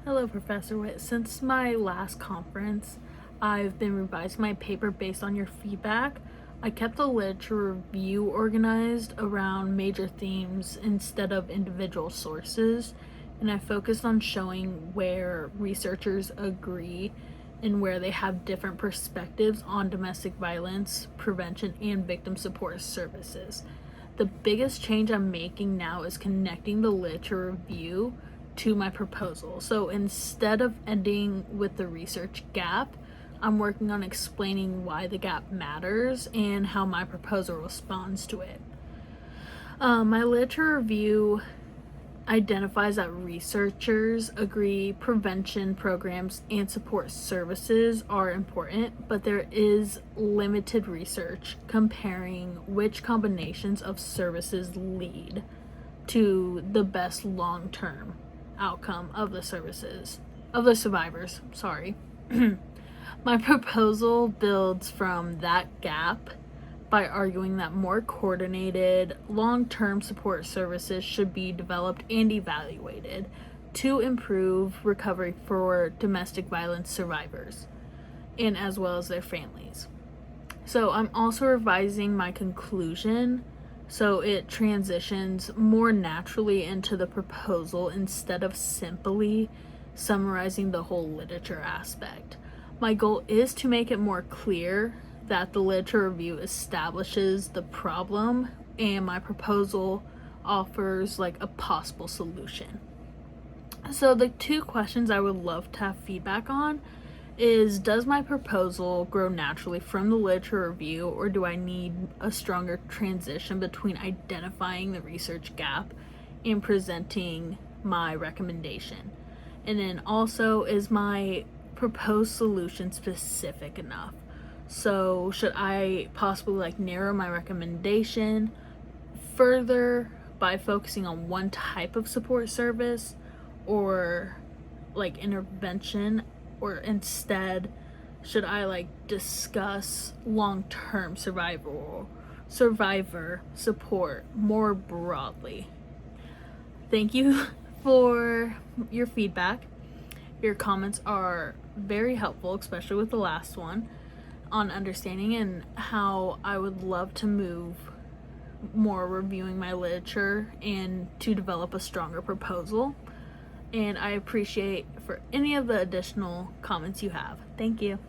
Hello, Professor Witt. Since my last conference, I've been revising my paper based on your feedback. I kept the literature review organized around major themes instead of individual sources, and I focused on showing where researchers agree and where they have different perspectives on domestic violence prevention and victim support services. The biggest change I'm making now is connecting the literature review to my proposal. So instead of ending with the research gap, I'm working on explaining why the gap matters and how my proposal responds to it. My literature review identifies that researchers agree prevention programs and support services are important, but there is limited research comparing which combinations of services lead to the best long-term outcome of the survivors. My proposal builds from that gap by arguing that more coordinated long-term support services should be developed and evaluated to improve recovery for domestic violence survivors and as well as their families. So I'm also revising my conclusion so it transitions more naturally into the proposal instead of simply summarizing the whole literature aspect. My goal is to make it more clear that the literature review establishes the problem and my proposal offers like a possible solution. So the two questions I would love to have feedback on is, does my proposal grow naturally from the literature review, or do I need a stronger transition between identifying the research gap and presenting my recommendation? And then also, is my proposed solution specific enough? So should I possibly narrow my recommendation further by focusing on one type of support service or intervention, or instead should I discuss long-term survivor support more broadly? Thank you for your feedback. Your comments are very helpful, especially with the last one, on understanding and how I would love to move more reviewing my literature and to develop a stronger proposal. And I appreciate for any of the additional comments you have. Thank you.